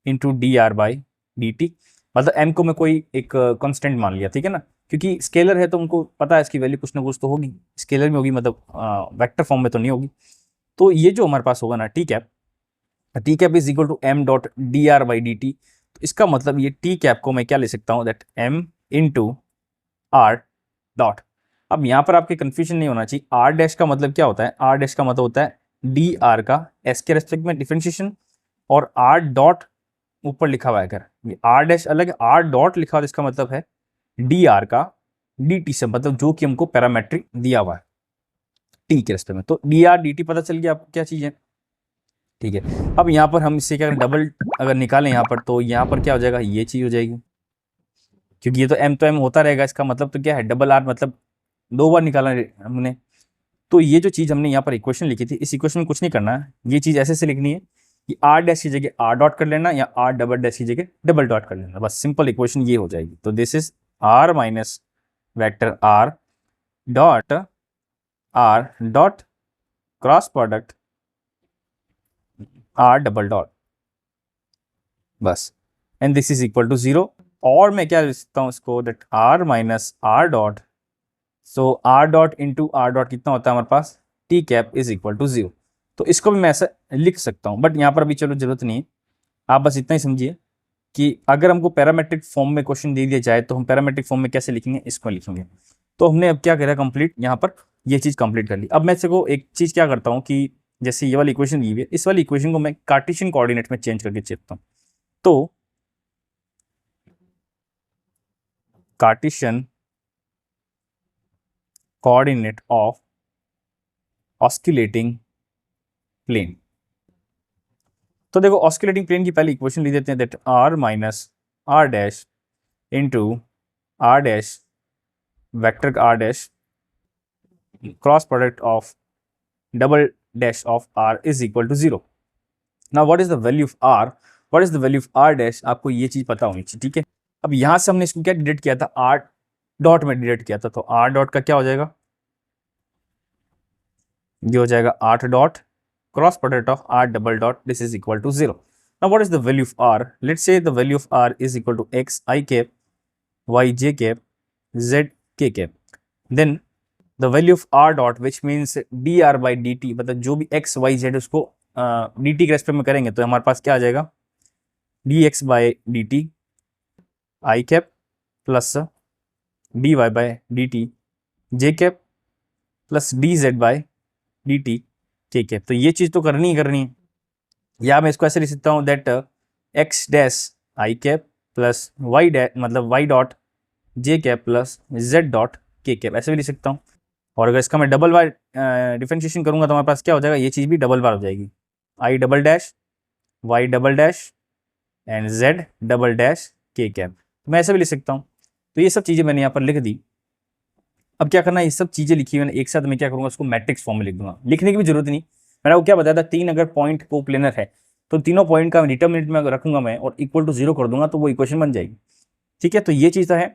into D R by D T. मतलब एम को मैं कोई एक कांस्टेंट मान लिया, ठीक है ना, क्योंकि स्केलर है तो उनको पता है इसकी वैल्यू कुछ ना कुछ तो होगी, स्केलर में होगी, मतलब वेक्टर फॉर्म में तो नहीं होगी। तो ये जो हमारे पास होगा ना T cap is equal to M dot D R by D T. तो इसका मतलब ये टी कैप को मैं क्या ले सकता हूँ, that M into R dot. अब यहाँ पर आपके कंफ्यूजन नहीं होना चाहिए, आर डैश का मतलब क्या होता है, आर डैश का मतलब होता है डी आर का एस के रेस्पेक्ट में डिफरेंशिएशन, और आर डॉट ऊपर लिखा हुआ है, अगर आर डैश अलग आर डॉट लिखा हुआ है इसका मतलब है डी आर का डी टी से, मतलब जो कि हमको पैरामेट्रिक दिया हुआ है टी के रास्ते में। तो डी आर डी टी पता चल गया आपको क्या चीज़ है, ठीक है। अब यहाँ पर हम इससे क्या करें, डबल अगर निकालें यहाँ पर, तो यहाँ पर क्या हो जाएगा, ये चीज़ हो जाएगी, क्योंकि ये तो एम होता रहेगा, इसका मतलब तो क्या है, डबल आर मतलब 2 बार निकाला हमने। तो ये जो चीज़ हमने यहाँ पर इक्वेशन लिखी थी, इस इक्वेशन में कुछ नहीं करना है, ये चीज़ ऐसे से लिखनी है कि आर डैश की जगह आर डॉट कर लेना या आर डबल डैश की जगह डबल डॉट कर लेना, बस सिंपल इक्वेशन ये हो जाएगी। तो this is R minus vector R dot cross product R double dot, बस, and this is equal to 0। और मैं क्या लिखता हूँ इसको, that R minus R dot, so R dot into R dot कितना होता है हमारे पास, T cap is equal to 0। तो इसको भी मैं ऐसा लिख सकता हूँ, बट यहाँ पर अभी चलो जरूरत नहीं है, आप बस इतना ही समझिए कि अगर हमको पैरामेट्रिक फॉर्म में क्वेश्चन दे दिया जाए तो हम पैरामेट्रिक फॉर्म में कैसे लिखेंगे, इसको लिखेंगे। तो हमने अब क्या करा, कंप्लीट यहाँ पर ये चीज़ कंप्लीट कर ली। अब मैं इसको एक चीज़ क्या करता हूँ कि जैसे ये वाली इक्वेशन दी हुई है, इस वाली इक्वेशन को मैं कार्टेशियन कोऑर्डिनेट में चेंज करके चेपता हूँ। तो Cartesian coordinate of oscillating plane, तो देखो ऑस्किलेटिंग प्लेन की पहले इक्वेशन लिख देते हैं, that R minus R dash into R dash vector R dash cross product of double dash of R is equal to 0। Now what is the value of R, what is the value of R dash, आपको ये चीज पता होनी चाहिए, ठीक है। अब यहां से हमने इसको क्या डिडक्ट किया था, आर डॉट में डिडक्ट किया था, तो आर डॉट का क्या हो जाएगा, ये हो जाएगा 8 dot cross product of R double dot, this is equal to 0। Now what is the value of R, let's say the value of R is equal to X I cap Y J cap Z K cap, then the value of R dot which means D R by D T, मतलब जो भी X Y Z उसको D T के respect में करेंगे तो हमारे पास क्या आ जाएगा, D X by D T I cap plus D Y by D T J cap plus D Z by D T, ठीक है। तो ये चीज़ तो करनी ही करनी है, या मैं इसको ऐसे लिख सकता हूँ that X dash I cap plus Y dash मतलब Y dot J cap plus Z dot K cap, ऐसे भी लिख सकता हूँ। और अगर इसका मैं डबल बार डिफरेंशिएशन करूंगा तो हमारे पास क्या हो जाएगा, ये चीज़ भी डबल बार हो जाएगी, I double dash Y double dash and Z double dash K cap, मैं ऐसे भी लिख सकता हूँ। तो ये सब चीज़ें मैंने यहाँ पर लिख दी। अब क्या करना है, ये सब चीज़ें लिखी मैंने एक साथ, मैं क्या करूँगा, उसको मैट्रिक्स फॉर्म में लिख दूंगा, लिखने की भी जरूरत नहीं। मैंने आपको क्या बताया था, 3 अगर पॉइंट को प्लेनर है तो तीनों पॉइंट का डिटर्मिनेंट में अगर रखूंगा मैं और इक्वल टू 0 कर दूंगा तो वो इक्वेशन बन जाएगी, ठीक है। तो ये चीज़ है।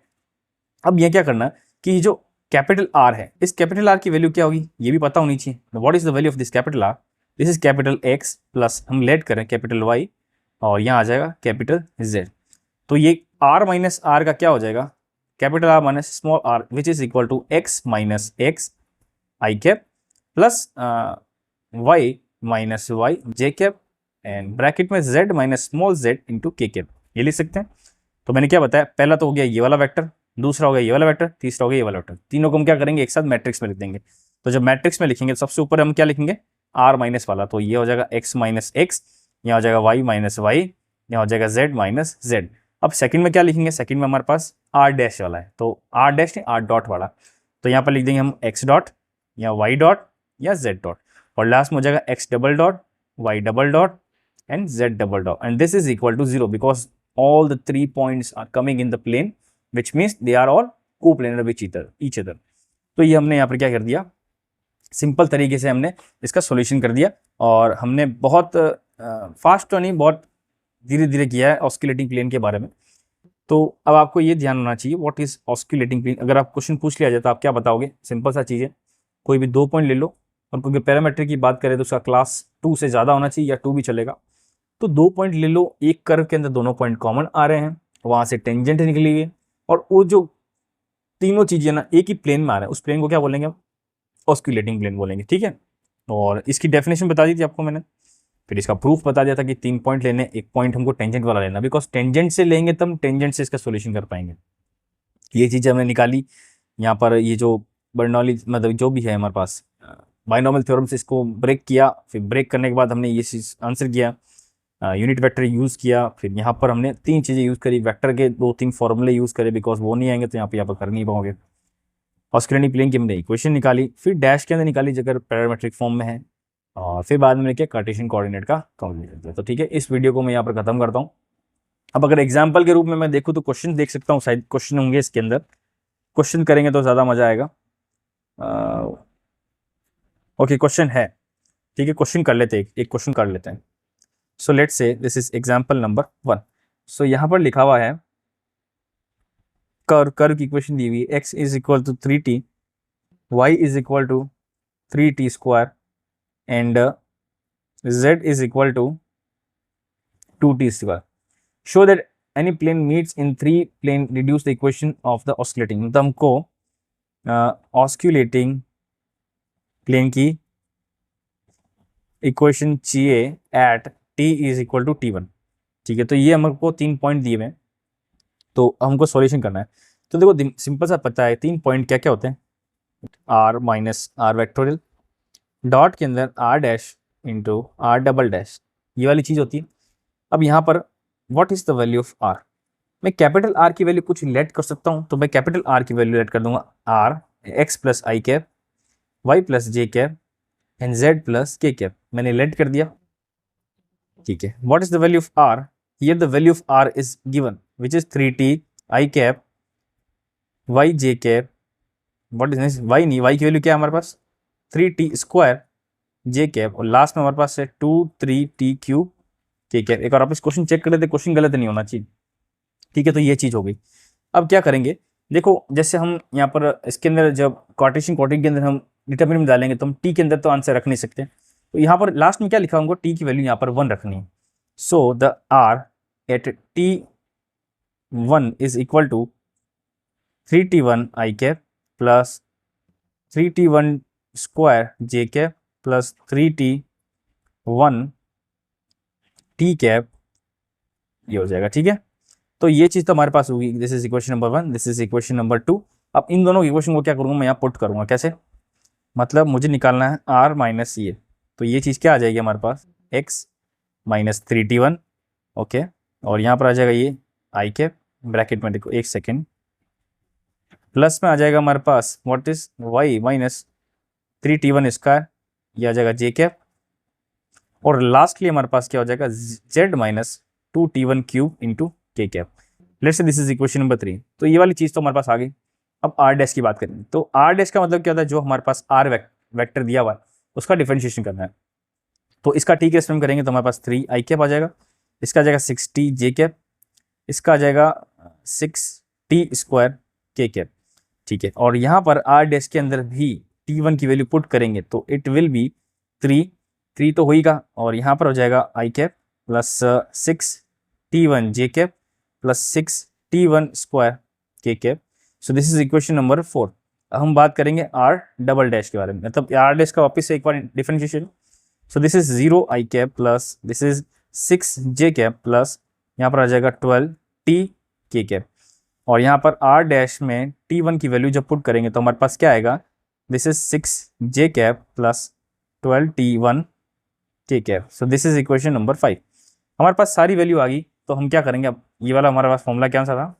अब ये क्या करना है कि जो कैपिटल आर है, इस कैपिटल आर की वैल्यू क्या होगी ये भी पता होनी चाहिए। What is the value of this capital R, this is capital x plus हम लेट करें कैपिटल वाई और यहाँ आ जाएगा कैपिटल जेड। तो ये आर माइनस आर का क्या हो जाएगा, capital R minus small R which is equal to X minus X I cap plus Y minus Y J cap and bracket में Z minus small Z into K cap, ये लिख सकते हैं। तो मैंने क्या बताया, पहला तो हो गया ये वाला वेक्टर, दूसरा हो गया ये वाला वेक्टर, तीसरा हो गया ये वाला वेक्टर, तीनों को हम क्या करेंगे एक साथ मैट्रिक्स में लिख देंगे। तो जब मैट्रिक्स में लिखेंगे तो सबसे ऊपर हम क्या लिखेंगे, आर माइनस वाला, तो ये हो जाएगा एक्स माइनस एक्स, यहाँ हो जाएगा वाई माइनस वाई, यहाँ हो जाएगा जेड माइनस जेड। अब सेकंड में क्या लिखेंगे, सेकंड में हमारे पास आर डैश वाला है, तो आर डैश नहीं आर डॉट वाला, तो यहाँ पर लिख देंगे हम एक्स डॉट या वाई डॉट या जेड डॉट, और लास्ट में हो जाएगा X double dot Y double dot and Z double dot, and this is equal to 0 because all the 3 points are coming in the plane which means they are all coplanar with each other। तो ये हमने यहाँ पर क्या कर दिया, simple तरीके से हमने इसका सॉल्यूशन कर दिया, और हमने बहुत फास्ट तो नहीं, बहुत धीरे धीरे किया है ऑस्किलेटिंग प्लेन के बारे में। तो अब आपको ये ध्यान होना चाहिए व्हाट इज ऑस्किलेटिंग प्लेन। अगर आप क्वेश्चन पूछ लिया जाए तो आप क्या बताओगे, सिंपल सा चीज़ है, कोई भी 2 पॉइंट ले लो, और क्योंकि पैरामीट्रिक की बात करें तो उसका क्लास 2 से ज़्यादा होना चाहिए या 2 भी चलेगा। तो 2 पॉइंट ले लो, एक कर्व के अंदर दोनों पॉइंट कॉमन आ रहे हैं, वहां से टेंजेंट निकली हुई है, और वो जो तीनों चीजें ना एक ही प्लेन में आ रहे हैं, उस प्लेन को क्या बोलेंगे हम, ऑस्किलेटिंग प्लेन बोलेंगे, ठीक है। और इसकी डेफिनेशन बता दी थी आपको मैंने, फिर इसका प्रूफ बता दिया था कि 3 पॉइंट लेने, एक पॉइंट हमको टेंजेंट वाला लेना, बिकॉज टेंजेंट से लेंगे तब टेंजेंट से इसका सोल्यूशन कर पाएंगे। ये चीजें हमने निकाली यहाँ पर, ये जो बर्नौली मतलब जो भी है हमारे पास बाइनॉमियल थ्योरम से इसको ब्रेक किया, फिर ब्रेक करने के बाद हमने ये चीज आंसर किया, यूनिट वेक्टर यूज़ किया, फिर यहाँ पर हमने 3 चीज़ें यूज़ करी, वेक्टर के 2-3 फॉर्मूले यूज़ करे, बिकॉज वो नहीं आएंगे तो यहाँ पर कर नहीं पाओगे। ऑस्किलेटिंग प्लेन की हमने इक्वेशन निकाली, फिर डैश के अंदर निकाली अगर पैरामेट्रिक फॉर्म में है, और फिर बाद में क्या कार्टेशियन कोऑर्डिनेट का कंप्लीट करते हैं। तो ठीक है, इस वीडियो को मैं यहाँ पर खत्म करता हूँ। अब अगर एग्जाम्पल के रूप में मैं देखूँ तो क्वेश्चन देख सकता हूँ, शायद क्वेश्चन होंगे इसके अंदर, क्वेश्चन करेंगे तो ज़्यादा मजा आएगा। ओके, क्वेश्चन है, ठीक है, क्वेश्चन कर लेते हैं, एक क्वेश्चन कर लेते हैं। सो let's say this is example number 1। सो यहाँ पर लिखा हुआ है कर्व की इक्वेशन दी हुई है, x is equal to 3t, y is equal to 3t square and z is equal to 2t square. Show that any plane meets in 3 plane, reduce the equation of the oscillating. मतलब हमको oscillating plane की equation चाहिए at t is equal to t1। ठीक है, तो ये हमको 3 point दिए हुए हैं, तो हमको सॉल्यूशन करना है। तो देखो सिंपल सा पता है 3 पॉइंट क्या क्या होते हैं, r minus R vectorial, dot के अंदर r dash into R double dash, ये वाली चीज़ होती है। अब यहाँ पर what is the value of r, मैं कैपिटल R की वैल्यू कुछ लेट कर सकता हूँ, तो मैं कैपिटल R की वैल्यू लेट कर दूंगा r x plus I cap, y plus J cap and z plus K cap, मैंने लेट कर दिया। ठीक है, what is the value of r, here the value of r is given which is 3t I cap y j cap, what is this, y नहीं, y की value क्या है हमारे पास 3t स्क्वायर j कैप, और last में हमारे पास है 2 3t cube के कैप। एक और आप इस क्वेश्चन चेक कर लेते, क्वेश्चन गलत नहीं होना चाहिए। ठीक है, तो ये चीज़ हो गई। अब क्या करेंगे, देखो जैसे हम यहाँ पर इसके अंदर जब कार्टेशियन कोऑर्डिनेट के अंदर हम डिटरमिनेंट डालेंगे तो हम टी के अंदर तो आंसर रख नहीं सकते, तो यहाँ पर लास्ट में क्या लिखा होगा, टी की वैल्यू यहाँ पर 1 रखनी है। So the R at t1 is equal to 3t1 I cap plus 3t1 square J cap plus 3t1 T cap, ये हो जाएगा। ठीक है, तो ये चीज़ तो हमारे पास होगी, this is equation number 1, this is equation number 2। अब इन दोनों इक्वेशन को क्या करूँगा, मैं यहाँ पुट करूँगा, कैसे, मतलब मुझे निकालना है r माइनस ये, तो ये चीज़ क्या आ जाएगी हमारे पास x माइनस 3t1, ओके, और यहाँ पर आ जाएगा ये आई कैप, ब्रैकेट में देखो एक सेकेंड, प्लस में आ जाएगा हमारे पास what is y minus 3t1 square, ये आ जाएगा जे कैप, और लास्टली हमारे पास क्या हो जाएगा z minus 2t1 cube into K cap. Let's say this is equation number 3। तो ये वाली चीज़ तो हमारे पास आ गई। अब r डैश की बात करेंगे, तो r डैश का मतलब क्या होता है, जो हमारे पास r वेक्टर दिया हुआ है उसका डिफरेंशिएशन करना है। तो इसका t के रेस्पेक्ट में करेंगे तो हमारे पास 3 आई कैप आ जाएगा, इसका आ जाएगा 6t जे कैप, इसका आ जाएगा 6t स्क्वायर के कैप। ठीक है, और यहाँ पर r डैश के अंदर भी t1 की वैल्यू पुट करेंगे तो इट विल बी 3 तो होगा, और यहाँ पर हो जाएगा आई कैप प्लस 6t1 जे कैप प्लस 6t1 स्क्वायर के cap. So this is equation number 4। हम बात करेंगे r डबल डैश के बारे में, मतलब r डैश का वापस से एक बार differentiation. So this is 0 I cap plus this is 6 J cap plus यहाँ पर आ जाएगा 12t के कैप, और यहाँ पर r डैश में t1 की वैल्यू जब पुट करेंगे तो हमारे पास क्या आएगा, this is 6 J cap plus 12t1 के cap. So this is equation number 5। हमारे पास सारी वैल्यू आ गई, तो हम क्या करेंगे, अब ये वाला हमारे पास फॉर्मूला क्या सा था,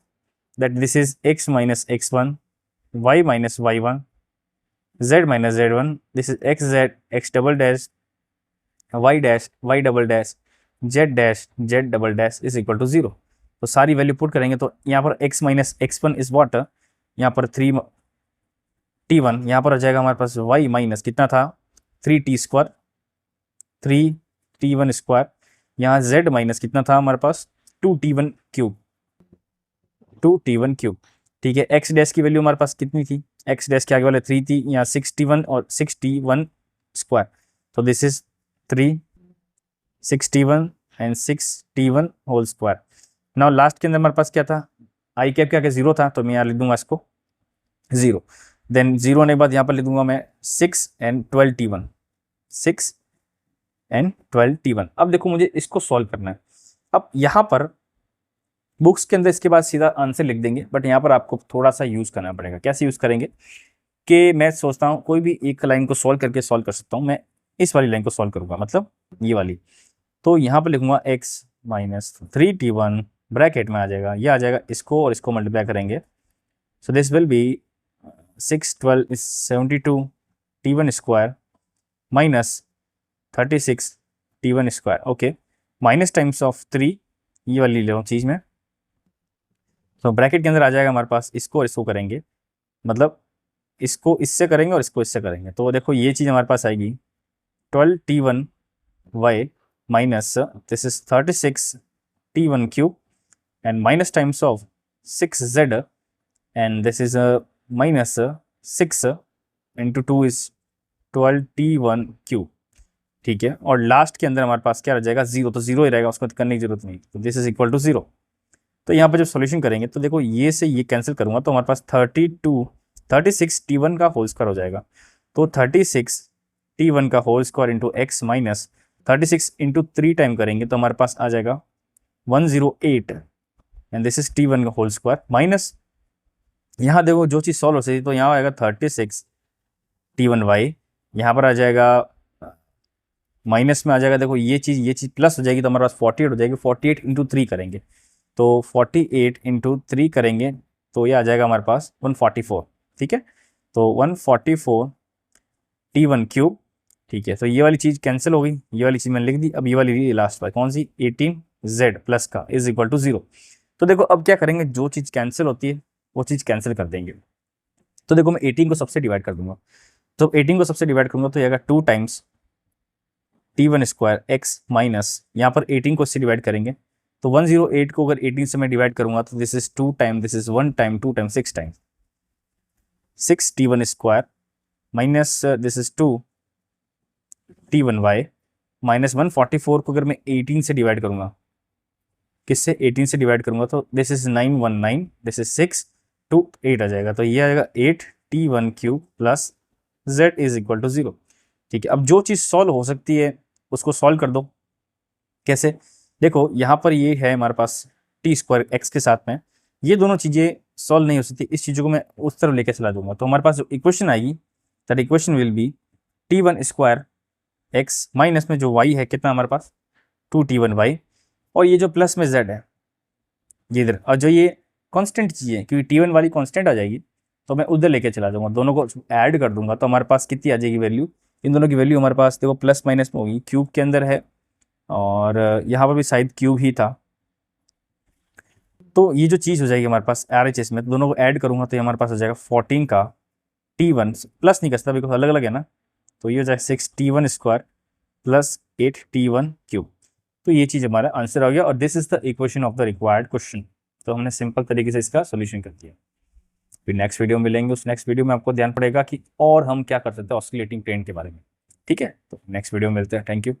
that this is x minus x1 y minus y1 z minus z1, this is x z x double dash y double dash z double dash is equal to 0। तो सारी वैल्यू पुट करेंगे तो यहाँ पर x minus x1 is what, यहाँ पर 3t1, यहाँ पर आ जाएगा हमारे पास y माइनस कितना था 3t स्क्वायर 3t1 स्क्वायर, यहाँ z माइनस कितना था हमारे पास 2t1 क्यूब 2t1 क्यूब। ठीक है, x डैश की वैल्यू हमारे पास कितनी थी, x डैश के आगे वाले 3 थी, यहाँ 61 और 61 स्क्वायर, तो this is 3 61 and 6t1 whole square. Now last के अंदर हमारे पास क्या था, आई कैप क्या 0 था, तो मैं यहाँ लिख दूंगा इसको 0, देन 0 होने के बाद यहाँ पर लिख दूंगा मैं 6 एंड 12t1 6 एंड 12t1। अब देखो मुझे इसको सॉल्व करना है। अब यहाँ पर बुक्स के अंदर इसके बाद सीधा आंसर लिख देंगे, बट यहाँ पर आपको थोड़ा सा यूज़ करना पड़ेगा। कैसे यूज़ करेंगे कि मैं सोचता हूँ कोई भी एक लाइन को सॉल्व करके सॉल्व कर सकता हूँ, मैं इस वाली लाइन को सॉल्व करूँगा, मतलब ये वाली। तो यहाँ पर लिखूंगा x माइनस 3t1 ब्रैकेट में आ जाएगा, ये आ जाएगा, इसको और इसको मल्टीप्लाई करेंगे, सो this will be 6 12 is 72 t1 square minus 36 t1 square. Okay, minus times of 3, ये वाली ले लो चीज़ में, तो ब्रैकेट के अंदर आ जाएगा हमारे पास, इसको और इसको करेंगे, मतलब इसको इससे करेंगे और इसको इससे करेंगे, तो देखो ये चीज़ हमारे पास आएगी 12 t1 y minus this is 36 t1 cube and minus times of 6z and this is minus 6 into 2 is 12 t1 cube, ठीक है। और लास्ट के अंदर हमारे पास क्या रह जाएगा, जीरो, तो जीरो ही रहेगा, उसको करने की जरूरत नहीं, तो this is equal to zero. तो यहाँ पर जब सॉल्यूशन करेंगे तो देखो ये से ये कैंसिल करूंगा तो हमारे पास 36 t1 का होल स्क्वायर हो जाएगा, तो 36 t1 का whole square into x minus 36 into 3 time करेंगे तो हमारे पास आ जाएगा 108 एंड दिस इज t1 का होल स्क्वायर माइनस, यहाँ देखो जो चीज़ सॉल्व हो सकती तो यहाँ आएगा 36 t1 y, यहाँ पर आ जाएगा माइनस में आ जाएगा, देखो ये चीज़ प्लस हो जाएगी तो हमारे पास 48 हो जाएगी, 48 इंटू 3 करेंगे तो 48 इंटू 3 करेंगे तो ये आ जाएगा हमारे पास 144, ठीक है। तो 144 t1 क्यूब, ठीक है। तो ये वाली चीज़ कैंसिल हो गई, ये वाली चीज़ मैंने लिख दी, अब ये वाली लास्ट बार कौन सी 18z प्लस का इज इक्वल टू 0। तो देखो अब क्या करेंगे, जो चीज़ कैंसिल होती है वो चीज़ कैंसिल कर देंगे। तो देखो मैं 18 को सबसे डिवाइड कर दूंगा, तो 18 को सबसे डिवाइड करूंगा तो ये आएगा 2 times t1 square x minus, यहाँ पर 18 को इससे डिवाइड करेंगे तो 108 को अगर 18 से मैं डिवाइड करूंगा तो this is 2 time, this is 1 time, 2 time 6 time 6 t1 square minus this is 2 t1 y minus 144 को अगर मैं 18 से डिवाइड करूंगा, किससे 18 से डिवाइड करूंगा तो this is 919, this is 6 to 8 आ जाएगा, तो ये आएगा 8 t1 cube plus z is equal to 0, ठीक है। अब जो चीज़ सॉल्व हो सकती है उसको सॉल्व कर दो, कैसे, देखो यहाँ पर ये है हमारे पास टी स्क्वायर एक्स के साथ में, ये दोनों चीज़ें सॉल्व नहीं हो सकती, इस चीज़ों को मैं उस तरफ लेके चला दूंगा, तो हमारे पास जो इक्वेशन आएगी that equation will be t1 square x minus में जो y है कितना हमारे पास 2 t1 y और ये जो प्लस में z है ये इधर, और जो ये कांस्टेंट चीज़ है क्योंकि t1 वाली कांस्टेंट आ जाएगी तो मैं उधर लेके चला जाऊंगा, दोनों को ऐड कर दूंगा तो हमारे पास कितनी आ जाएगी वैल्यू, इन दोनों की वैल्यू हमारे पास देखो प्लस माइनस में होगी, क्यूब के अंदर है और यहाँ पर भी शायद क्यूब ही था, तो ये जो चीज़ हो जाएगी हमारे पास RHS में, तो दोनों को ऐड करूंगा तो ये हमारे पास हो जाएगा 14 का t1 प्लस नहीं कर सकता बिकॉज अलग अलग है ना, तो ये हो जाएगा 6 t1 square plus 8 t1 cube, तो ये चीज़ हमारा आंसर आ गया और this is the equation of the required question. तो हमने सिंपल तरीके से इसका सोल्यूशन कर दिया। फिर नेक्स्ट वीडियो में मिलेंगे, उस नेक्स्ट वीडियो में आपको ध्यान पड़ेगा कि और हम क्या कर सकते हैं ऑस्किलेटिंग प्लेन के बारे में, ठीक है। तो नेक्स्ट वीडियो में मिलते हैं, थैंक यू।